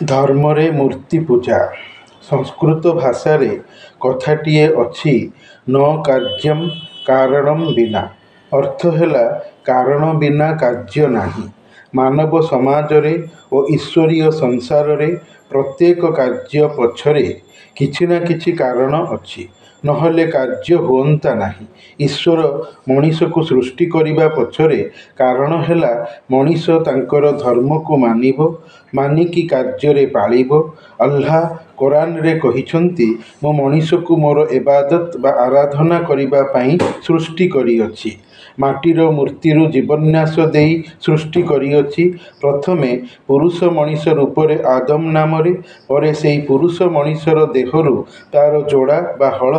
ଧର୍ମରେ ମୂର୍ତ୍ତି ପୂଜା। ସଂସ୍କୃତ ଭାଷାରେ କଥାଟିଏ ଅଛି, ନ କାର୍ଯ୍ୟଂ କାରଣଂ ବିନା। ଅର୍ଥ ହେଲା କାରଣ ବିନା କାର୍ଯ୍ୟ ନାହିଁ। ମାନବ ସମାଜରେ ଓ ଈଶ୍ୱରୀୟ ସଂସାରରେ ପ୍ରତ୍ୟେକ କାର୍ଯ୍ୟ ପଛରେ କିଛି ନା କିଛି କାରଣ ଅଛି, ନହେଲେ କାର୍ଯ୍ୟ ହୁଅନ୍ତା ନାହିଁ। ଈଶ୍ୱର ମଣିଷକୁ ସୃଷ୍ଟି କରିବା ପଛରେ କାରଣ ହେଲା ମଣିଷ ତାଙ୍କର ଧର୍ମକୁ ମାନିବ, ମାନିକି କାର୍ଯ୍ୟରେ ପାଳିବ। ଆଲ୍ଲାହ କୋରାନରେ କହିଛନ୍ତି, ମୁଁ ମଣିଷକୁ ମୋର ଇବାଦତ ବା ଆରାଧନା କରିବା ପାଇଁ ସୃଷ୍ଟି କରିଅଛି। ମାଟିର ମୂର୍ତ୍ତିରୁ ଜୀବନ୍ୟାସ ଦେଇ ସୃଷ୍ଟି କରିଅଛି। ପ୍ରଥମେ ପୁରୁଷ ମଣିଷ ରୂପରେ ଆଦମ ନାମରେ, ପରେ ସେହି ପୁରୁଷ ମଣିଷର ଦେହରୁ ତାର ଯୋଡ଼ା ବା ହଳ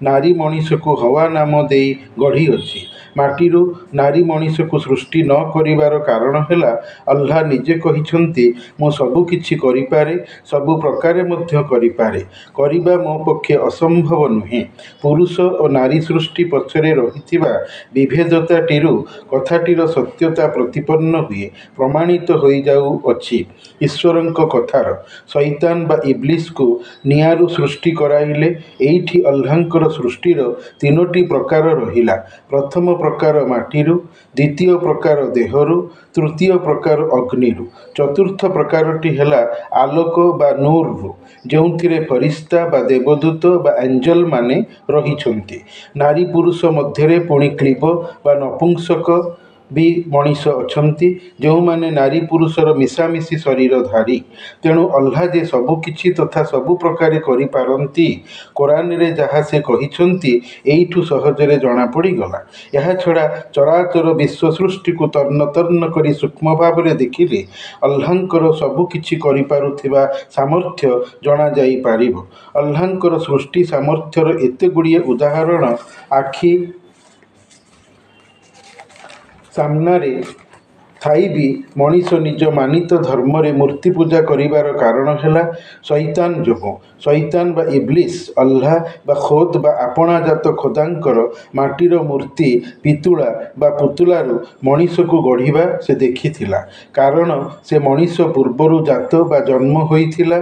ନାରୀ ମଣିଷକୁ ହୱା ନାମ ଦେଇ ଗଢ଼ିଅଛି। ମାଟିରୁ ନାରୀ ମଣିଷକୁ ସୃଷ୍ଟି ନ କରିବାର କାରଣ ହେଲା, ଆଲ୍ଲାହ ନିଜେ କହିଛନ୍ତି, ମୁଁ ସବୁ କିଛି କରିପାରେ, ସବୁ ପ୍ରକାରେ ମଧ୍ୟ କରିପାରେ। କରିବା ମୋ ପକ୍ଷେ ଅସମ୍ଭବ ନୁହେଁ। ପୁରୁଷ ଓ ନାରୀ ସୃଷ୍ଟି ପଛରେ ରହିଥିବା ବିଭେଦତାଟିରୁ କଥାଟିର ସତ୍ୟତା ପ୍ରତିପନ୍ନ ହୁଏ, ପ୍ରମାଣିତ ହୋଇଯାଉଅଛି ଈଶ୍ୱରଙ୍କ କଥାର। ଶଇତାନ ବା ଇବ୍ଲିସକୁ ନିଆଁରୁ ସୃଷ୍ଟି କରାଇଲେ। ଏଇଠି ଆଲ୍ଲାହଙ୍କର ସୃଷ୍ଟିର ତିନୋଟି ପ୍ରକାର ରହିଲା। ପ୍ରଥମ ପ୍ରକାର ମାଟିରୁ, ଦ୍ୱିତୀୟ ପ୍ରକାର ଦେହରୁ, ତୃତୀୟ ପ୍ରକାର ଅଗ୍ନିରୁ, ଚତୁର୍ଥ ପ୍ରକାରଟି ହେଲା ଆଲୋକ ବା ନୂରରୁ, ଯେଉଁଥିରେ ଫରିସ୍ତା ବା ଦେବଦୂତ ବା ଏଞ୍ଜେଲ ମାନେ ରହିଛନ୍ତି। ନାରୀ ପୁରୁଷ ମଧ୍ୟରେ ପୁଣି କ୍ଳୀବ ବା ନପୁଂସକ ବି ମଣିଷ ଅଛନ୍ତି, ଯେଉଁମାନେ ନାରୀ ପୁରୁଷର ମିଶାମିଶି ଶରୀରଧାରୀ। ତେଣୁ ଆଲ୍ଲାହ ଯେ ସବୁ କିଛି ତଥା ସବୁ ପ୍ରକାରେ କରିପାରନ୍ତି, କୋରାନରେ ଯାହା ସେ କହିଛନ୍ତି, ଏଇଠୁ ସହଜରେ ଜଣାପଡ଼ିଗଲା। ଏହାଛଡ଼ା ଚରାଚର ବିଶ୍ୱ ସୃଷ୍ଟିକୁ ତନ୍ନ ତନ୍ନ କରି ସୂକ୍ଷ୍ମ ଭାବରେ ଦେଖିଲେ ଆଲ୍ଲାହଙ୍କର ସବୁ କିଛି କରିପାରୁଥିବା ସାମର୍ଥ୍ୟ ଜଣାଯାଇପାରିବ। ଆଲ୍ଲାହଙ୍କର ସୃଷ୍ଟି ସାମର୍ଥ୍ୟର ଏତେଗୁଡ଼ିଏ ଉଦାହରଣ ଆଖି ସାମ୍ନାରେ ଥାଇ ବି ମଣିଷ ନିଜ ମାନିତ ଧର୍ମରେ ମୂର୍ତ୍ତି ପୂଜା କରିବାର କାରଣ ହେଲା ଶଇତାନ ଯୋଗୁଁ। ଶଇତାନ ବା ଇବ୍ଲିସ ଆଲ୍ଲାହ ବା ଖୋଦ୍ ବା ଆପଣାଜାତ ଖୋଦାଙ୍କର ମାଟିର ମୂର୍ତ୍ତି ପିତୁଳା ବା ପୁତୁଲାରୁ ମଣିଷକୁ ଗଢ଼ିବା ସେ ଦେଖିଥିଲା। କାରଣ ସେ ମଣିଷ ପୂର୍ବରୁ ଜାତ ବା ଜନ୍ମ ହୋଇଥିଲା।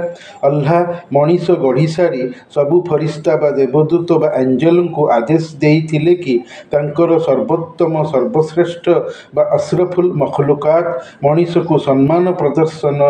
ଆଲ୍ଲାହ ମଣିଷ ଗଢ଼ିସାରି ସବୁ ଫରିସ୍ତା ବା ଦେବଦୂତ ବା ଏଞ୍ଜେଲଙ୍କୁ ଆଦେଶ ଦେଇଥିଲେ କି ତାଙ୍କର ସର୍ବୋତ୍ତମ ସର୍ବଶ୍ରେଷ୍ଠ ବା ଅଶ୍ରଫୁଲ ମଖଲୁକାତ ମଣିଷକୁ ସମ୍ମାନ ପ୍ରଦର୍ଶନ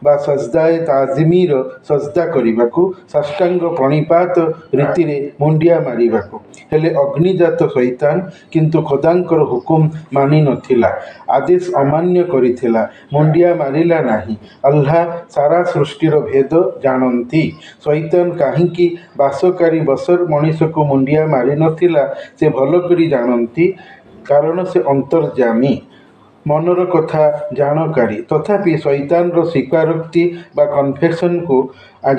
ବା ସଜଦାଏ ତାଜିମୀର ସଜଦା କରିବାକୁ, ସାଷ୍ଟାଙ୍ଗ ପ୍ରଣିପାତ ରୀତିରେ ମୁଣ୍ଡିଆ ମାରିବାକୁ। ହେଲେ ଅଗ୍ନିଜାତ ଶଇତାନ କିନ୍ତୁ ଖୋଦାଙ୍କର ହୁକୁମ ମାନିନଥିଲା, ଆଦେଶ ଅମାନ୍ୟ କରିଥିଲା, ମୁଣ୍ଡିଆ ମାରିଲା ନାହିଁ। ଆଲ୍ଲାହ ସାରା ସୃଷ୍ଟିର ଭେଦ ଜାଣନ୍ତି। ଶଇତାନ କାହିଁକି ବାସକାରୀ ବସର ମଣିଷକୁ ମୁଣ୍ଡିଆ ମାରିନଥିଲା ସେ ଭଲ କରି ଜାଣନ୍ତି, କାରଣ ସେ ଅନ୍ତର୍ଯ୍ୟାମୀ, ମନର କଥା ଜାଣକାରୀ। ତଥାପି ଶଇତାନର ସ୍ୱୀକାରୋକ୍ତି ବା କନଫେସନକୁ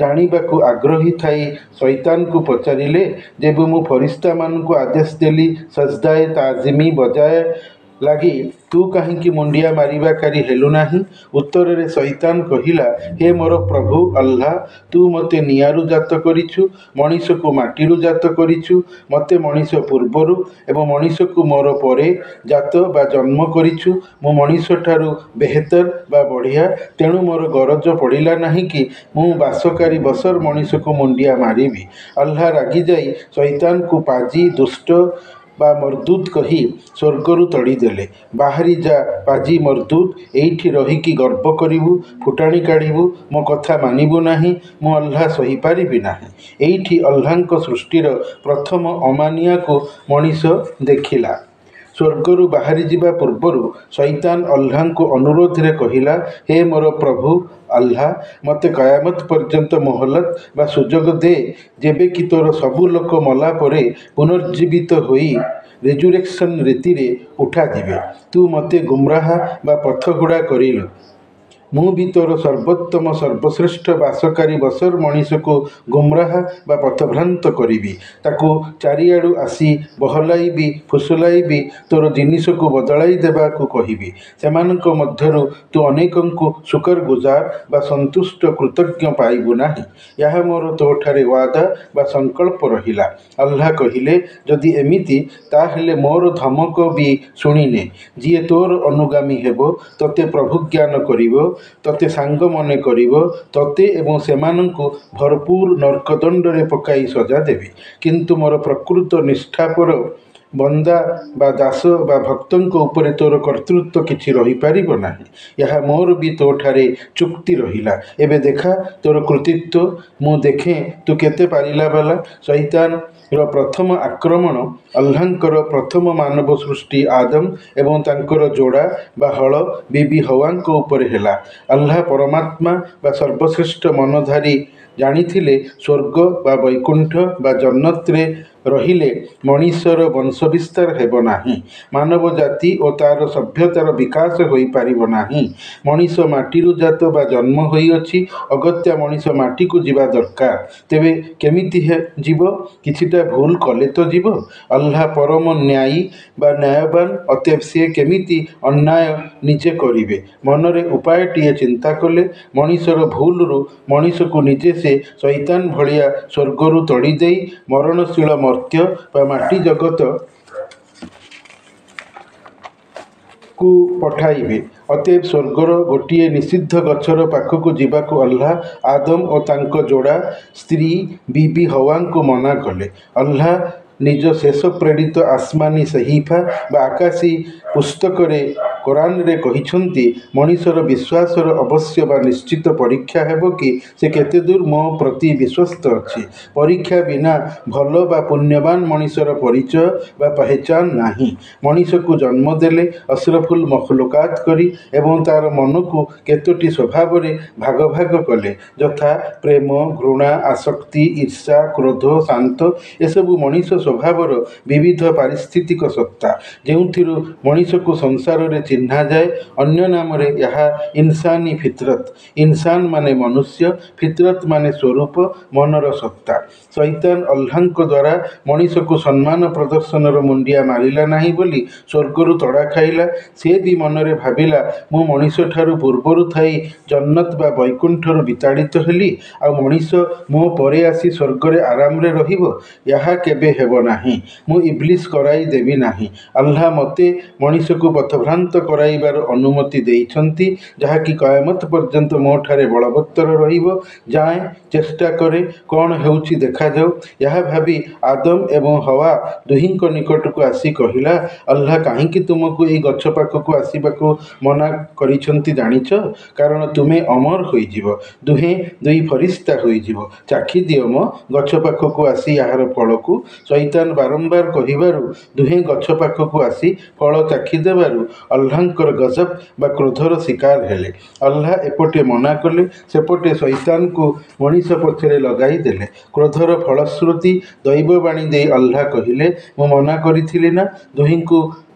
ଜାଣିବାକୁ ଆଗ୍ରହୀ ଥାଇ ଶଇତାନକୁ ପଚାରିଲେ, ଯେବେ ମୁଁ ଫରିସ୍ତାମାନଙ୍କୁ ଆଦେଶ ଦେଲି ସଜଦାଏ ତାଜିମୀ ବଜାୟ ଲାଗି, ତୁ କାହିଁକି ମୁଣ୍ଡିଆ ମାରିବାକାରୀ ହେଲୁ ନାହିଁ? ଉତ୍ତରରେ ଶଇତାନ କହିଲା, ହେ ମୋର ପ୍ରଭୁ ଆଲ୍ଲାହ, ତୁ ମୋତେ ନିଆଁରୁ ଜାତ କରିଛୁ, ମଣିଷକୁ ମାଟିରୁ ଜାତ କରିଛୁ। ମୋତେ ମଣିଷ ପୂର୍ବରୁ ଏବଂ ମଣିଷକୁ ମୋର ପରେ ଜାତ ବା ଜନ୍ମ କରିଛୁ। ମୁଁ ମଣିଷଠାରୁ ବେହେତର ବା ବଢ଼ିଆ। ତେଣୁ ମୋର ଗରଜ ପଡ଼ିଲା ନାହିଁ କି ମୁଁ ବାସକାରୀ ବସର ମଣିଷକୁ ମୁଣ୍ଡିଆ ମାରିବି। ଆଲ୍ଲାହ ରାଗିଯାଇ ଶଇତାନକୁ ପାଜି, ଦୁଷ୍ଟ ବା ମର୍ଦୁଦ କହି ସ୍ୱର୍ଗରୁ ତଡ଼ିଦେଲେ। ବାହାରି ଯା ପାଜି ମର୍ଦୁଦ, ଏଇଠି ରହିକି ଗର୍ବ କରିବୁ, ଫୁଟାଣି କାଢ଼ିବୁ, ମୋ କଥା ମାନିବୁ ନାହିଁ, ମୁଁ ଆଲ୍ଲାହ ସହିପାରିବି ନାହିଁ। ଏଇଠି ଆଲ୍ଲାହଙ୍କ ସୃଷ୍ଟିର ପ୍ରଥମ ଅମାନିଆକୁ ମଣିଷ ଦେଖିଲା। ସ୍ୱର୍ଗରୁ ବାହାରିଯିବା ପୂର୍ବରୁ ଶଇତାନ ଆଲ୍ଲାହଙ୍କୁ ଅନୁରୋଧରେ କହିଲା, ହେ ମୋର ପ୍ରଭୁ ଆଲ୍ଲାହ, ମୋତେ କୟାମତ ପର୍ଯ୍ୟନ୍ତ ମୋହଲତ ବା ସୁଯୋଗ ଦେ, ଯେବେ କି ତୋର ସବୁ ଲୋକ ମଲା ପରେ ପୁନର୍ଜୀବିତ ହୋଇ ରେଜୁରେକ୍ସନ ରୀତିରେ ଉଠାଯିବେ। ତୁ ମୋତେ ଗୁମରାହ ବା ପଥଘୁଡ଼ା କରିଲୁ। ମୁଁ ବି ତୋର ସର୍ବୋତ୍ତମ ସର୍ବଶ୍ରେଷ୍ଠ ବାସକାରୀ ବସର ମଣିଷକୁ ଗୁମରାହ ବା ପଥଭ୍ରାନ୍ତ କରିବି। ତାକୁ ଚାରିଆଡ଼ୁ ଆସି ବହଲାଇବି, ଫୁସୁଲାଇବି, ତୋର ଜିନିଷକୁ ବଦଳାଇ ଦେବାକୁ କହିବି। ସେମାନଙ୍କ ମଧ୍ୟରୁ ତୁ ଅନେକଙ୍କୁ ଶୁକରଗୁଜାର ବା ସନ୍ତୁଷ୍ଟ କୃତଜ୍ଞ ପାଇବୁ ନାହିଁ। ଏହା ମୋର ତୋଠାରେ ୱାଦା ବା ସଂକଳ୍ପ ରହିଲା। ଆଲ୍ଲାହ କହିଲେ, ଯଦି ଏମିତି, ତାହେଲେ ମୋର ଧମକ ବି ଶୁଣିନେ। ଯିଏ ତୋର ଅନୁଗାମୀ ହେବ, ତୋତେ ପ୍ରଭୁଜ୍ଞାନ କରିବ ତତେ ସାଙ୍ଗ ମନେ କରିବ, ତତେ ଏବଂ ସେମାନଙ୍କୁ ଭରପୁର ନର୍କଦଣ୍ଡରେ ପକାଇ ସଜା ଦେବି। କିନ୍ତୁ ମୋର ପ୍ରକୃତ ନିଷ୍ଠାପର ବନ୍ଦା ବା ଦାସ ବା ଭକ୍ତଙ୍କ ଉପରେ ତୋର କର୍ତ୍ତୃତ୍ୱ କିଛି ରହିପାରିବ ନାହିଁ। ଏହା ମୋର ବି ତୋଠାରେ ଚୁକ୍ତି ରହିଲା। ଏବେ ଦେଖା ତୋର କୃତିତ୍ୱ। ମୁଁ ଦେଖେଁ ତୁ କେତେ ପାରିଲା ବାଲା। ଶୈତାନର ପ୍ରଥମ ଆକ୍ରମଣ ଆଲ୍ଲାହଙ୍କର ପ୍ରଥମ ମାନବ ସୃଷ୍ଟି ଆଦମ ଏବଂ ତାଙ୍କର ଯୋଡ଼ା ବା ହଳ ବିବି ହୱାଙ୍କ ଉପରେ ହେଲା। ଆଲ୍ଲାହ ପରମାତ୍ମା ବା ସର୍ବଶ୍ରେଷ୍ଠ ମନଧାରୀ ଜାଣିଥିଲେ ସ୍ୱର୍ଗ ବା ବୈକୁଣ୍ଠ ବା ଜନ୍ନତରେ ରହିଲେ ମଣିଷର ବଂଶବିସ୍ତାର ହେବ ନାହିଁ। ମାନବ ଜାତି ଓ ତା'ର ସଭ୍ୟତାର ବିକାଶ ହୋଇପାରିବ ନାହିଁ। ମଣିଷ ମାଟିରୁ ଜାତ ବା ଜନ୍ମ ହୋଇଅଛି, ଅଗତ୍ୟା ମଣିଷ ମାଟିକୁ ଯିବା ଦରକାର। ତେବେ କେମିତି ଯିବ? କିଛିଟା ଭୁଲ କଲେ ତ ଯିବ। ଆଲ୍ଲାହ ପରମ ନ୍ୟାୟୀ ବା ନ୍ୟାୟବାନ, ଅତଏବ ସେ କେମିତି ଅନ୍ୟାୟ ନିଜେ କରିବେ? ମନରେ ଉପାୟଟିଏ ଚିନ୍ତା କଲେ ମଣିଷର ଭୁଲରୁ ମଣିଷକୁ ନିଜେ ସେ ଶୈତାନ ଭଳିଆ ସ୍ୱର୍ଗରୁ ତଡ଼ିଦେଇ ମରଣଶୀଳ ମର୍ତ୍ତ୍ୟ ବା ମାଟି ଜଗତକୁ ପଠାଇବେ। ଅତଏବ ସ୍ୱର୍ଗର ଗୋଟିଏ ନିଷିଦ୍ଧ ଗଛର ପାଖକୁ ଯିବାକୁ ଆଲ୍ଲାହ ଆଦମ ଓ ତାଙ୍କ ଯୋଡ଼ା ସ୍ତ୍ରୀ ବିବି ହୱାଙ୍କୁ ମନା କଲେ। ଆଲ୍ଲାହ ନିଜ ଶେଷ ପ୍ରେରିତ ଆସିମାନି ସହିଫା ବା ଆକାଶୀ ପୁସ୍ତକରେ କୋରାନରେ କହିଛନ୍ତି, ମଣିଷର ବିଶ୍ୱାସର ଅବଶ୍ୟ ବା ନିଶ୍ଚିତ ପରୀକ୍ଷା ହେବ କି ସେ କେତେଦୂର ମୋ ପ୍ରତି ବିଶ୍ୱସ୍ତ ଅଛି। ପରୀକ୍ଷା ବିନା ଭଲ ବା ପୁଣ୍ୟବାନ ମଣିଷର ପରିଚୟ ବା ପହଚାନ ନାହିଁ। ମଣିଷକୁ ଜନ୍ମ ଦେଲେ ଅସରଫୁଲ ମଖଲୁକାତ କରି ଏବଂ ତା'ର ମନକୁ କେତୋଟି ସ୍ୱଭାବରେ ଭାଗ ଭାଗ କଲେ, ଯଥା ପ୍ରେମ, ଘୃଣା, ଆସକ୍ତି, ଈର୍ଷା, କ୍ରୋଧ, ଶାନ୍ତ। ଏସବୁ ମଣିଷ ସ୍ୱଭାବର ବିବିଧ ପାରିସ୍ଥିତିକ ସତ୍ତା, ଯେଉଁଥିରୁ ମଣିଷକୁ ସଂସାରରେ ଚିହ୍ନାଯାଏ। ଅନ୍ୟ ନାମରେ ଏହା ଇନସାନୀ ଫିତ୍ରତ। ଇନସାନ ମାନେ ମନୁଷ୍ୟ, ଫିତ୍ରତ ମାନେ ସ୍ୱରୂପ, ମନର ସତ୍ତା। ଶୈତାନ ଆଲ୍ଲାହଙ୍କ ଦ୍ୱାରା ମଣିଷକୁ ସମ୍ମାନ ପ୍ରଦର୍ଶନର ମୁଣ୍ଡିଆ ମାରିଲା ନାହିଁ ବୋଲି ସ୍ୱର୍ଗରୁ ତଡ଼ା ଖାଇଲା। ସେ ବି ମନରେ ଭାବିଲା, ମୁଁ ମଣିଷଠାରୁ ପୂର୍ବରୁ ଥାଇ ଜନ୍ନତ ବା ବୈକୁଣ୍ଠରୁ ବିତାଡ଼ିତ ହେଲି, ଆଉ ମଣିଷ ମୋ ପରେ ଆସି ସ୍ୱର୍ଗରେ ଆରାମରେ ରହିବ। ଏହା କେବେ ହେବ ନାହିଁ। ମୁଁ ଇବ୍ଲିସ୍ କରାଇ ଦେବି ନାହିଁ। ଆଲ୍ଲାହ ମୋତେ ମଣିଷକୁ ପଥଭ୍ରାନ୍ତ କରାଇବାର ଅନୁମତି ଦେଇଛନ୍ତି, ଯାହାକି କୟାମତ ପର୍ଯ୍ୟନ୍ତ ମୋଠାରେ ବଳବତ୍ତର ରହିବ। ଯାଏଁ, ଚେଷ୍ଟା କରେ, କ'ଣ ହେଉଛି ଦେଖାଯାଉ। ଏହା ଭାବି ଆଦମ ଏବଂ ହୱା ଦୁହିଁଙ୍କ ନିକଟକୁ ଆସି କହିଲା, ଆଲ୍ଲାହ କାହିଁକି ତୁମକୁ ଏହି ଗଛ ପାଖକୁ ଆସିବାକୁ ମନା କରିଛନ୍ତି ଜାଣିଛ? କାରଣ ତୁମେ ଅମର ହୋଇଯିବ। ଦୁହେଁ ଦୁଇ ଫରିସ୍ତା ହୋଇଯିବ। ଚାଖି ଦିଅ ମ ଗଛ ପାଖକୁ ଆସି ଏହାର ଫଳକୁ। ଶୈତାନ ବାରମ୍ବାର କହିବାରୁ ଦୁହେଁ ଗଛ ପାଖକୁ ଆସି ଫଳ ଚାଖିଦେବାରୁ ଆଲ୍ଲାହଙ୍କର ଗଜବ ବା କ୍ରୋଧର ଶିକାର ହେଲେ। ଆଲ୍ଲାହ ଏପଟେ ମନା କଲେ, ସେପଟେ ଶୈତାନକୁ ମଣିଷ ପଛରେ ଲଗାଇ ଦେଲେ। କ୍ରୋଧର ଫଳଶ୍ରୁତି ଦୈବବାଣୀ ଦେଇ ଆଲ୍ଲାହ କହିଲେ, ମୁଁ ମନା କରିଥିଲି ନା ଦୁହିଁଙ୍କୁ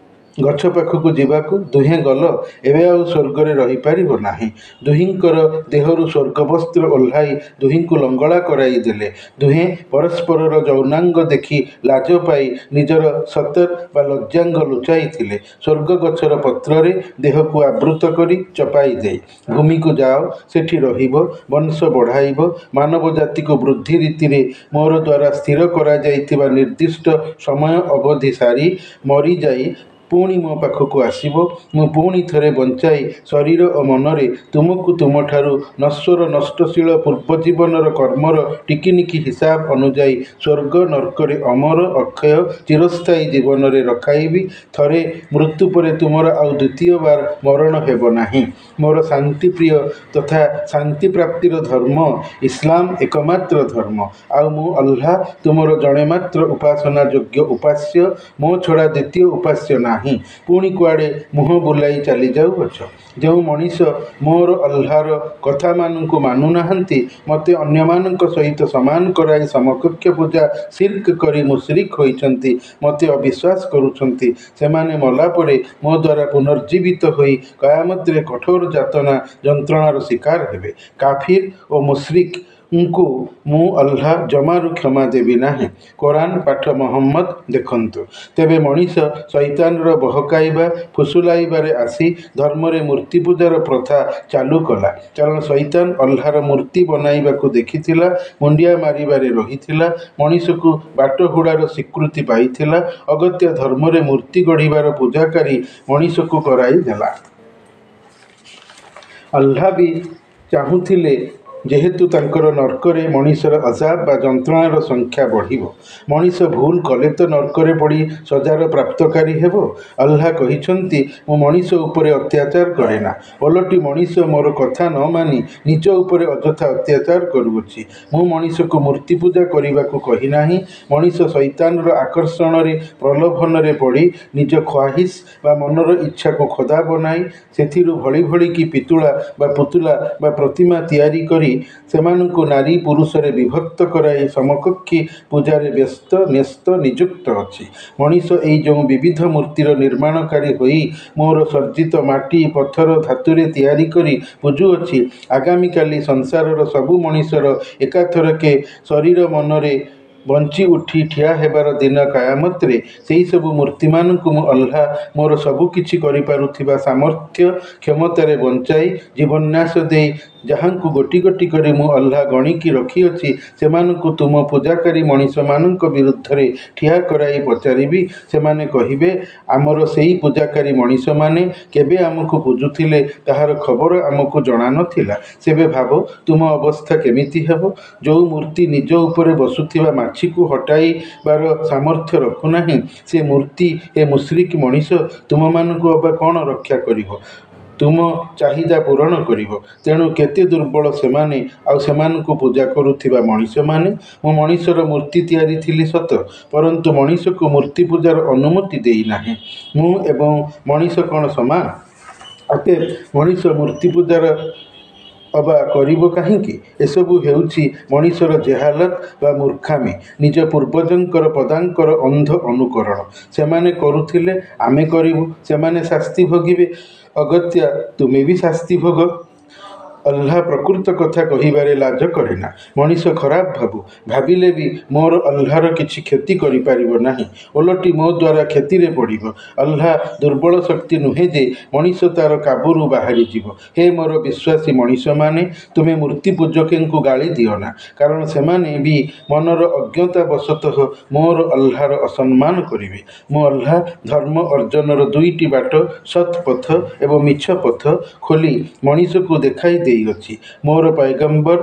ଗଛ ପାଖକୁ ଯିବାକୁ? ଦୁହେଁ ଗଲ, ଏବେ ଆଉ ସ୍ୱର୍ଗରେ ରହିପାରିବ ନାହିଁ। ଦୁହିଁଙ୍କର ଦେହରୁ ସ୍ୱର୍ଗବସ୍ତ୍ର ଓହ୍ଲାଇ ଦୁହିଁଙ୍କୁ ଲଙ୍ଗଳା କରାଇ ଦେଲେ। ଦୁହେଁ ପରସ୍ପରର ଯୌନାଙ୍ଗ ଦେଖି ଲାଜ ପାଇ ନିଜର ସତର ବା ଲଜ୍ଜାଙ୍ଗ ଲୁଚାଇଥିଲେ। ସ୍ୱର୍ଗ ଗଛର ପତ୍ରରେ ଦେହକୁ ଆବୃତ କରି ଚପାଇ ଦେଇ ଭୂମିକୁ ଯାଅ, ସେଠି ରହିବ, ବଂଶ ବଢ଼ାଇବ, ମାନବ ଜାତିକୁ ବୃଦ୍ଧି ରୀତିରେ ମୋର ଦ୍ୱାରା ସ୍ଥିର କରାଯାଇଥିବା ନିର୍ଦ୍ଦିଷ୍ଟ ସମୟ ଅବଧି ସାରି ମରିଯାଇ ପୁଣି ମୋ ପାଖକୁ ଆସିବ। ମୁଁ ପୁଣି ଥରେ ବଞ୍ଚାଇ ଶରୀର ଓ ମନରେ ତୁମକୁ ତୁମଠାରୁ ନଶ୍ୱର ନଷ୍ଟଶୀଳ ପୂର୍ବ ଜୀବନର କର୍ମର ଟିକିନିକି ହିସାବ ଅନୁଯାୟୀ ସ୍ୱର୍ଗ ନର୍କରେ ଅମର ଅକ୍ଷୟ ଚିରସ୍ଥାୟୀ ଜୀବନରେ ରଖାଇବି। ଥରେ ମୃତ୍ୟୁ ପରେ ତୁମର ଆଉ ଦ୍ୱିତୀୟ ବାର ମରଣ ହେବ ନାହିଁ। ମୋର ଶାନ୍ତିପ୍ରିୟ ତଥା ଶାନ୍ତିପ୍ରାପ୍ତିର ଧର୍ମ ଇସଲାମ ଏକମାତ୍ର ଧର୍ମ। ଆଉ ମୁଁ ଆଲ୍ଲାହ ତୁମର ଜଣେ ମାତ୍ର ଉପାସନା ଯୋଗ୍ୟ ଉପାସ୍ୟ। ମୋ ଛଡ଼ା ଦ୍ୱିତୀୟ ଉପାସ୍ୟ ନାହିଁ। ପୁଣି କୁଆଡ଼େ ମୁହଁ ବୁଲାଇ ଚାଲି ଯାଉଅଛ? ଯେଉଁ ମଣିଷ ମୋର ଆଲ୍ଲାହର କଥାମାନଙ୍କୁ ମାନୁନାହାନ୍ତି, ମୋତେ ଅନ୍ୟମାନଙ୍କ ସହିତ ସମାନ କରାଇ ସମକକ୍ଷ ପୂଜା ଶିର୍କ କରି ମୁଶରିକ ହୋଇଛନ୍ତି, ମୋତେ ଅବିଶ୍ୱାସ କରୁଛନ୍ତି, ସେମାନେ ମଲା ପରେ ମୋ ଦ୍ୱାରା ପୁନର୍ଜୀବିତ ହୋଇ କୟାମତରେ କଠୋର ଯାତନା ଯନ୍ତ୍ରଣାର ଶିକାର ହେବେ। କାଫିର ଓ ମୁଶରିକଙ୍କୁ ମୁଁ ଆଲ୍ଲାହ ଜମାରୁ କ୍ଷମା ଦେବି ନାହିଁ। କୋରାନ ପାଠ ମହମ୍ମଦ ଦେଖନ୍ତୁ। ତେବେ ମଣିଷ ଶୈତାନର ବହକାଇବା ଫୁସୁଲାଇବାରେ ଆସି ଧର୍ମରେ ମୂର୍ତ୍ତି ପୂଜାର ପ୍ରଥା ଚାଲୁ କଲା। କାରଣ ଶୈତାନ ଆଲ୍ଲାହର ମୂର୍ତ୍ତି ବନାଇବାକୁ ଦେଖିଥିଲା, ମୁଣ୍ଡିଆ ମାରିବାରେ ରହିଥିଲା, ମଣିଷକୁ ବାଟହୁଡ଼ାର ସ୍ୱୀକୃତି ପାଇଥିଲା, ଅଗତ୍ୟା ଧର୍ମରେ ମୂର୍ତ୍ତି ଗଢ଼ିବାର ପୂଜାକାରୀ ମଣିଷକୁ କରାଇ ଦେଲା। ଆଲ୍ଲାହ ବି ଚାହୁଁଥିଲେ ଯେହେତୁ ତାଙ୍କର ନର୍କରେ ମଣିଷର ଅଜାବ ବା ଯନ୍ତ୍ରଣାର ସଂଖ୍ୟା ବଢ଼ିବ। ମଣିଷ ଭୁଲ କଲେ ତ ନର୍କରେ ପଡ଼ି ସଜାର ପ୍ରାପ୍ତକାରୀ ହେବ। ଆଲ୍ଲାହ କହିଛନ୍ତି, ମୁଁ ମଣିଷ ଉପରେ ଅତ୍ୟାଚାର କରେ ନା। ଓଲଟି ମଣିଷ ମୋର କଥା ନ ମାନି ନିଜ ଉପରେ ଅଯଥା ଅତ୍ୟାଚାର କରୁଅଛି। ମୁଁ ମଣିଷକୁ ମୂର୍ତ୍ତି ପୂଜା କରିବାକୁ କହିନାହିଁ। ମଣିଷ ଶୈତାନର ଆକର୍ଷଣରେ ପ୍ରଲୋଭନରେ ପଡ଼ି ନିଜ ଖ୍ୱାହିଶ ବା ମନର ଇଚ୍ଛାକୁ ଖୋଦା ବନାଇ ସେଥିରୁ ଭଳି ଭଳି କି ପିତୁଳା ବା ପୁତୁଲା ବା ପ୍ରତିମା ତିଆରି କରି ସେମାନଙ୍କୁ ନାରୀ ପୁରୁଷରେ ବିଭକ୍ତ କରାଇ ସମକକ୍ଷୀ ପୂଜାରେ ବ୍ୟସ୍ତ ନ୍ୟସ୍ତ ନିଯୁକ୍ତ ଅଛି। ମଣିଷ ଏଇ ଯେଉଁ ବିବିଧ ମୂର୍ତ୍ତିର ନିର୍ମାଣକାରୀ ହୋଇ ମୋର ସର୍ଜିତ ମାଟି ପଥର ଧାତୁରେ ତିଆରି କରି ପୂଜୁଅଛି, ଆଗାମୀକାଲି ସଂସାରର ସବୁ ମଣିଷର ଏକାଥରକେ ଶରୀର ମନରେ ବଞ୍ଚି ଉଠି ଠିଆ ହେବାର ଦିନ କାୟାମତରେ ସେହିସବୁ ମୂର୍ତ୍ତିମାନଙ୍କୁ ମୁଁ ଆଲ୍ଲାହ ମୋର ସବୁ କିଛି କରିପାରୁଥିବା ସାମର୍ଥ୍ୟ କ୍ଷମତାରେ ବଞ୍ଚାଇ ଜୀବନ୍ୟାସ ଦେଇ ଯାହାଙ୍କୁ ଗୋଟି ଗୋଟି କରି ମୁଁ ଆଲ୍ଲାହ ଗଣିକି ରଖିଅଛି ସେମାନଙ୍କୁ ତୁମ ପୂଜାକାରୀ ମଣିଷମାନଙ୍କ ବିରୁଦ୍ଧରେ ଠିଆ କରାଇ ପଚାରିବି। ସେମାନେ କହିବେ, ଆମର ସେଇ ପୂଜାକାରୀ ମଣିଷମାନେ କେବେ ଆମକୁ ପୂଜୁଥିଲେ ତାହାର ଖବର ଆମକୁ ଜଣା ନଥିଲା। ସେବେ ଭାବ ତୁମ ଅବସ୍ଥା କେମିତି ହେବ? ଯେଉଁ ମୂର୍ତ୍ତି ନିଜ ଉପରେ ବସୁଥିବା ମାଛିକୁ ହଟାଇବାର ସାମର୍ଥ୍ୟ ରଖୁନାହିଁ, ସେ ମୂର୍ତ୍ତି ଏ ମୁଶ୍ରିକ ମଣିଷ ତୁମମାନଙ୍କୁ ଅବା କ'ଣ ରକ୍ଷା କରିବ? ତୁମ ଚାହିଦା ପୂରଣ କରିବ? ତେଣୁ କେତେ ଦୁର୍ବଳ ସେମାନେ ଆଉ ସେମାନଙ୍କୁ ପୂଜା କରୁଥିବା ମଣିଷମାନେ। ମୁଁ ମଣିଷର ମୂର୍ତ୍ତି ତିଆରି ଥିଲି ସତ, ପରନ୍ତୁ ମଣିଷକୁ ମୂର୍ତ୍ତି ପୂଜାର ଅନୁମତି ଦେଇନାହିଁ। ମୁଁ ଏବଂ ମଣିଷ କ'ଣ ସମାନ? ଅତଏବ ମଣିଷ ମୂର୍ତ୍ତି ପୂଜାର ଅବା କରିବ କାହିଁକି? ଏସବୁ ହେଉଛି ମଣିଷର ଜେହାଲତ ବା ମୂର୍ଖାମି, ନିଜ ପୂର୍ବଜଙ୍କର ପଦାଙ୍କର ଅନ୍ଧ ଅନୁକରଣ। ସେମାନେ କରୁଥିଲେ, ଆମେ କରିବୁ। ସେମାନେ ଶାସ୍ତି ଭୋଗିବେ, ଅଗତ୍ୟା ତୁମେ ବି ଶାସ୍ତି ଭୋଗ। ଆଲ୍ଲାହ ପ୍ରକୃତ କଥା କହିବାରେ ଲାଜ କରେନା। ମଣିଷ ଖରାପ ଭାବିଲେ ବି ମୋର ଆଲ୍ଲାହର କିଛି କ୍ଷତି କରିପାରିବ ନାହିଁ। ଓଲଟି ମୋ ଦ୍ୱାରା କ୍ଷତିରେ ପଡ଼ିବ। ଆଲ୍ଲାହ ଦୁର୍ବଳ ଶକ୍ତି ନୁହେଁ ଯେ ମଣିଷ ତାର କାବୁରୁ ବାହାରିଯିବ। ହେ ମୋର ବିଶ୍ୱାସୀ ମଣିଷମାନେ, ତୁମେ ମୂର୍ତ୍ତି ପୂଜକଙ୍କୁ ଗାଳି ଦିଅନା, କାରଣ ସେମାନେ ବି ମନର ଅଜ୍ଞତାବଶତଃ ମୋର ଆଲ୍ଲାହର ଅସମ୍ମାନ କରିବେ। ମୁଁ ଆଲ୍ଲାହ ଧର୍ମ ଅର୍ଜନର ଦୁଇଟି ବାଟ ସତ୍ ପଥ ଏବଂ ମିଛ ପଥ ଖୋଲି ମଣିଷକୁ ଦେଖାଇ ଦେଇଅଛି। ମୋର ପୈଗମ୍ବର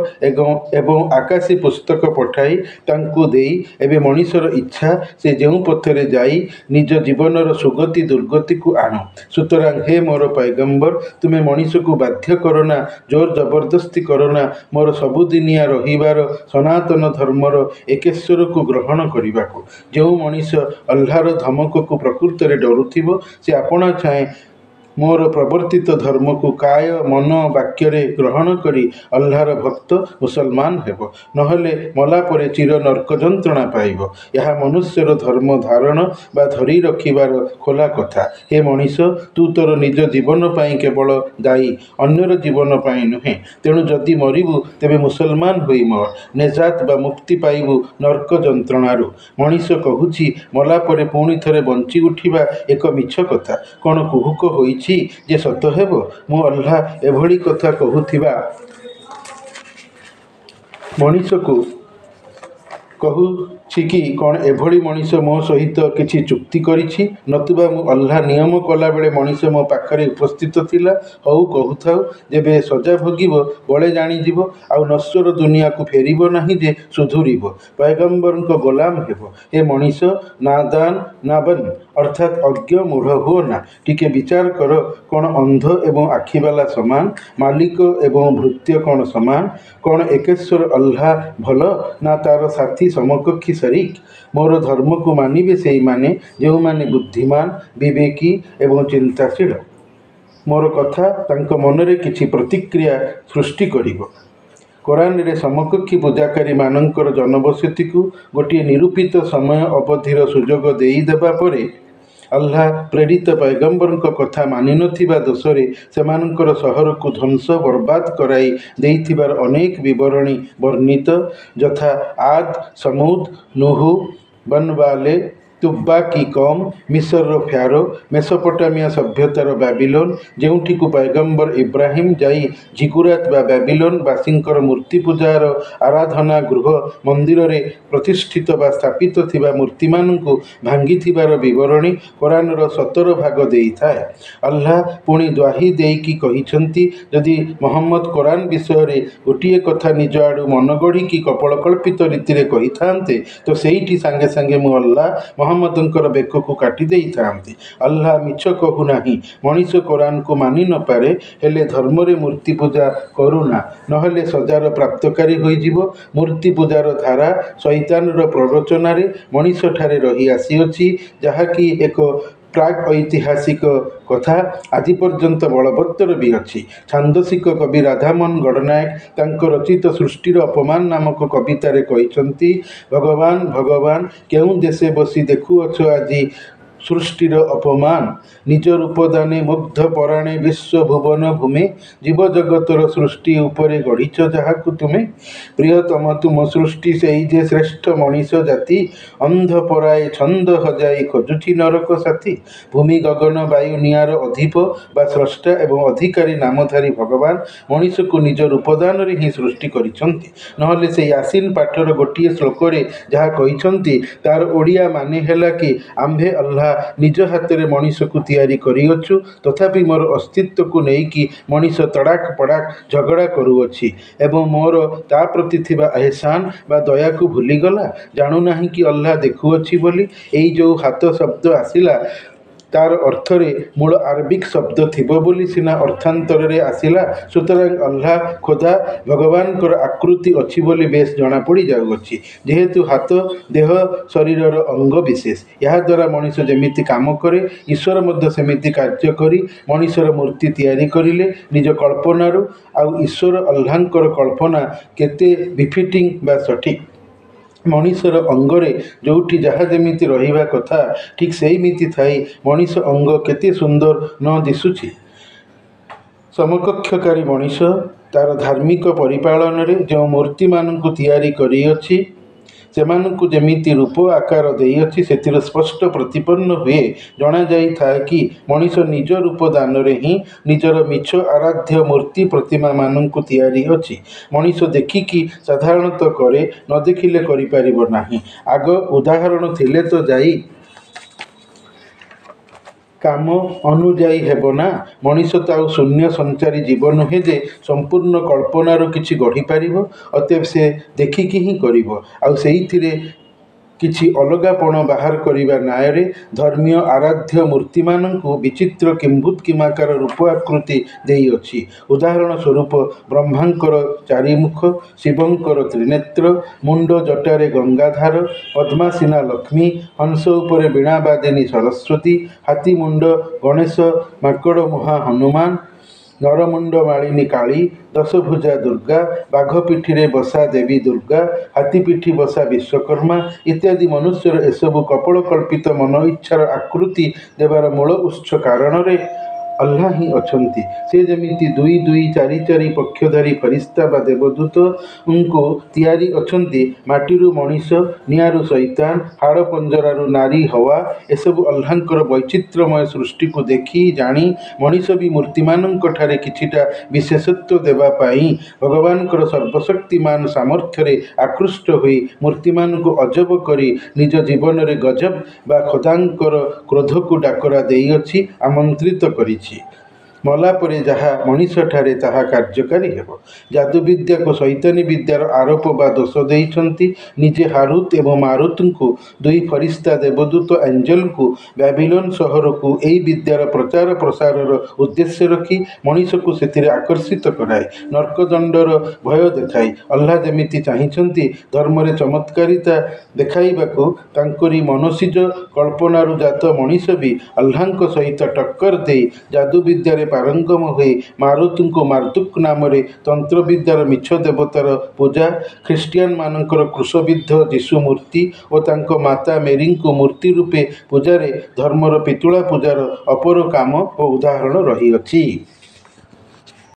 ଏବଂ ଆକାଶୀ ପୁସ୍ତକ ପଠାଇ ତାଙ୍କୁ ଦେଇ ଏବେ ମଣିଷର ଇଚ୍ଛା ସେ ଯେଉଁ ପଥରେ ଯାଇ ନିଜ ଜୀବନର ସୁଗତି ଦୁର୍ଗତିକୁ ଆଣୁ। ସୁତରାଂ ହେ ମୋର ପୈଗମ୍ବର, ତୁମେ ମଣିଷକୁ ବାଧ୍ୟ କରନା, ଜୋର ଜବରଦସ୍ତି କରନା ମୋର ସବୁଦିନିଆ ରହିବାର ସନାତନ ଧର୍ମର ଏକେଶ୍ୱରକୁ ଗ୍ରହଣ କରିବାକୁ। ଯେଉଁ ମଣିଷ ଆଲ୍ଲାହର ଧମକକୁ ପ୍ରକୃତରେ ଡରୁଥିବ, ସେ ଆପଣା ଛାଏଁ ମୋର ପ୍ରବର୍ତ୍ତିତ ଧର୍ମକୁ କାୟ ମନ ବାକ୍ୟରେ ଗ୍ରହଣ କରି ଆଲ୍ଲାହର ଭକ୍ତ ମୁସଲମାନ ହେବ। ନହେଲେ ମଲା ପରେ ଚିର ନର୍କ ଯନ୍ତ୍ରଣା ପାଇବ। ଏହା ମନୁଷ୍ୟର ଧର୍ମ ଧାରଣ ବା ଧରି ରଖିବାର ଖୋଲା କଥା। ହେ ମଣିଷ, ତୁ ତୋର ନିଜ ଜୀବନ ପାଇଁ କେବଳ ଦାୟୀ, ଅନ୍ୟର ଜୀବନ ପାଇଁ ନୁହେଁ। ତେଣୁ ଯଦି ମରିବୁ ତେବେ ମୁସଲମାନ ହୋଇ ମର, ନେଜାତ ବା ମୁକ୍ତି ପାଇବୁ ନର୍କ ଯନ୍ତ୍ରଣାରୁ। ମଣିଷ କହୁଛି ମଲା ପରେ ପୁଣି ଥରେ ବଞ୍ଚି ଉଠିବା ଏକ ମିଛ କଥା। କ'ଣ କୁହୁକ ହୋଇଛି ଯେ ସତ ହେବ? ମୁଁ ଆଲ୍ଲାହ ଏଭଳି କଥା କହୁଥିବା ମଣିଷକୁ କହୁଛି କି କ'ଣ ଏଭଳି ମଣିଷ ମୋ ସହିତ କିଛି ଚୁକ୍ତି କରିଛି? ନତୁବା ମୁଁ ଆଲ୍ଲାହ ନିୟମ କଲାବେଳେ ମଣିଷ ମୋ ପାଖରେ ଉପସ୍ଥିତ ଥିଲା? ହଉ କହୁଥାଉ, ଯେବେ ସଜା ଭୋଗିବ ବଳେ ଜାଣିଯିବ। ଆଉ ନଶ୍ୱର ଦୁନିଆକୁ ଫେରିବ ନାହିଁ ଯେ ସୁଧୁରିବ, ପୈଗମ୍ବରଙ୍କ ଗୋଲାମ ହେବ। ଏ ମଣିଷ, ନାଦାନ ନାବନ ଅର୍ଥାତ୍ ଅଜ୍ଞ ମୂଢ଼ ହୁଅ ନା। ଟିକେ ବିଚାର କର, କ'ଣ ଅନ୍ଧ ଏବଂ ଆଖିବାଲା ସମାନ? ମାଲିକ ଏବଂ ଭୃତ୍ୟ କ'ଣ ସମାନ? କ'ଣ ଏକେଶ୍ୱର ଆଲ୍ଲାହ ଭଲ, ନା ତାର ସାଥୀ ସମକକ୍ଷୀ ଶରୀକ? ମୋର ଧର୍ମକୁ ମାନିବେ ସେଇମାନେ ଯେଉଁମାନେ ବୁଦ୍ଧିମାନ, ବିବେକୀ ଏବଂ ଚିନ୍ତାଶୀଳ। ମୋର କଥା ତାଙ୍କ ମନରେ କିଛି ପ୍ରତିକ୍ରିୟା ସୃଷ୍ଟି କରିବ। କୋରାନରେ ସମକକ୍ଷୀ ପୂଜାକାରୀମାନଙ୍କର ଜନବସତିକୁ ଗୋଟିଏ ନିରୂପିତ ସମୟ ଅବଧିର ସୁଯୋଗ ଦେଇଦେବା ପରେ ଆଲ୍ଲାହ ପ୍ରେରିତ ପୈଗମ୍ବରଙ୍କ କଥା ମାନିନଥିବା ଦୋଷରେ ସେମାନଙ୍କର ସହରକୁ ଧ୍ୱଂସ ବରବାଦ କରାଇ ଦେଇଥିବାର ଅନେକ ବିବରଣୀ ବର୍ଣ୍ଣିତ, ଯଥା ଆଦ, ସମୁଦ, ନୂହ, ବନବାଲେ, तुब्बा की कौम, मिस्र फ्यारो, मेसोपोटामिया सभ्यतार बाबिलोन, जेउठिकु पैगंबर इब्राहिम जाई जिगुरात बा बाबिलोन बासींकर मूर्ति पूजार आराधना गृह मंदिर रे प्रतिष्ठित बा स्थापित थिबा मूर्तिमानंकु भांगिथिबार विवरणी कुरानर 17 भाग देइथाए। अल्लाह पुणी द्वाही देइकी कहिछंती, जदि मोहम्मद कुरान विषय रे गोटिए कथा निज आडु मन गढ़ी की कपलकल्पित रीति रे कहिथांते तो सेइठी सांगे सांगे मु अल्लाह मोहम्मदंकर बेककु काटी देइथांती। अल्लाह मिछ कहू नाही, मनीष कुरान को मानि न पारे, हेले धर्म रे मूर्ति पूजा करुना, नहले सजार प्राप्तकारी होइजिवो। मूर्ति पूजार धारा शैतानर प्ररोचना रे मनीष ठारे रही आसीअछि, जहाकी एक प्राग ऐतिहासिक कथा आज पर्यंत बलवत्तर भी अच्छी। छांदसिक कवि राधामोहन गड़नायक तांको रचित सृष्टिर अपमान नामक कवितारे कहिसंती, भगवान भगवान केउं देशे बसी देखुअछ आजी सृष्टिर अपमान, निज रूपदाने मुग्ध पराणे विश्व भुवन भूमि, जीव जगतर सृष्टि उपरे गढ़िछ जाहाकु तुमे। प्रियतम तुम सृष्टि सेई जे श्रेष्ठ मनीष जाति, अंध पराए छंद हजाई खोजुछि नरक साथी। भूमि गगन वायु निआर अधिप बा स्रष्टा एवं अधिकारी नामधारी भगवान मनीष को निज रूपदान रे ही सृष्टि करिसंती। नहले से यासीन पाठर गोटिए श्लोक रे जहा कहिसंती तार ओडिया माने हैला कि आम्भे अल्लाह निज हाथ में मनीष को तैयारी करिअछु, तथापि मोर अस्तित्व को लेकिन मनीष तड़ाक पड़ाक झगड़ा करुअछि एवं मोर ता प्रति थिबा एहसान बा दया को भूलीगला। जानू नाही कि अल्लाह देखुअछि बोली। एई जो हाथ शब्द आसिला तार अर्थ रे मूल आरबिक शब्द थिबो बोली सिना अर्थांतर रे आसिला, सुतरां अल्लाह खोदा भगवान कर आकृति अच्छी बोली बेस जना पड़ी जाउअछि। जेहेतु हाथ देह शरीरर अंग विशेष, यह द्वारा मनीष जेमिति काम करे ईश्वर मध्य सेमिति कार्य करी मनीषर मूर्ति तैयारी करिले निज कल्पनारू। आउ ईश्वर अल्लाहंकर कल्पना केते बिफिटिंग बा सठिक। मनीषर अंगरे जोठी जहा जेमिति रहिबा कथा ठीक सेमिति थाई मनीष अंग केते सुंदर न दिसुछि। समकक्षकारी मनीष तार धार्मिक परिपालन रे जो मूर्ति मानकु तैयारी करिअछि सेमानकु जेमिति रूप आकार देइअछि सेतिर स्पष्ट प्रतिपन्न हुए जना जाई था कि मनीष निज रूप दान रे ही निजर मिछ आराध्य मूर्ति प्रतिमा मानकु तैयारी अछि। मनीष देखिकी साधारणतः करे न देखिले करि परिबो नाही। आग उदाहरण थिले तो जाई काम अनुजाई हेबो ना। मनीष तो आउ शून्य संचारी जीव नुहे जे संपूर्ण कल्पनार किछि गढ़ी पारिबो, अतएव से देखिकी ही करिबो। आउ सेइथिरे किछि अलगापण बाहर करिबा नायरे धर्मीय आराध्य मूर्ति मानकु विचित्र किंभूत किमाकार रूप आकृति देइअछि। उदाहरण स्वरूप ब्रह्मांकर चारिमुख, शिवंकर त्रिनेत्र, मुंड जटारे गंगाधार, पद्मासीना लक्ष्मी, हंस उपरे वीणाबादिनी सरस्वती, हाथी मुंड गणेश, माकड़ मुहा हनुमान, नरमुंड मालिनी काली, दशभुजा दुर्गा, बाघ पिठी बसा देवी दुर्गा, हाथी पिठी बसा विश्वकर्मा इत्यादि मनुष्यर एसबु कपड़ कल्पित मन इच्छार आकृति देवार मूल उत्स कारण रे अल्लाह ही अछंती। से जमिति दुई दुई चारि चारि पक्षधारी फरिश्ता बा देवदूत उनको तैयारी अछंती, माटीरू मनीष, निआरू शैतान, हाड़ पंजरारू नारी हवा, एसबु अल्लाहंकर वैचित्रमय सृष्टि को देखी जानी मनीष भी मूर्तिमानंक ठारे किछिटा विशेषत्व देवा पाई भगवानकर सर्वशक्तिमान सामर्थ्य रे आकृष्ट होई मूर्तिमान को अजब करी निज जीवन रे गजब बा खोदांकर क्रोध को डाकरा देइअछि, आमंत्रित करिछि। मला परे जहा मनीष ठारे ताहा कार्यकारी हेबो। जादू विद्या को शैतानी विद्यार आरोप बा दोष देइछंती। निजे हारुत एवं मारुत को दुई फरिश्ता देवदूत एंजल को बेबीलोन शहर को एई विद्यार प्रचार प्रसारर उद्देश्य रखी मनीष को सेतिरे आकर्षित कराए नरकदंडर भय देखाई अल्लाह जेमिति चाहिछंती धर्म रे चमत्कारिता देखाइबाकू तांकरी मनोसिज कल्पनारू जात मनीष भी अल्लाहंक सहित टक्कर दे जादू विद्यारे पारंगम हुए मारुत को मार्दुक नाम तंत्र विद्यार मिछ देवतार पूजा, ख्रीष्टियान मानकर क्रूशबिद्ध जीशु मूर्ति और तांको माता मेरी को मूर्ति रूपे पूजारे धर्मर पितुला पूजार अपर काम और उदाहरण रही अछि।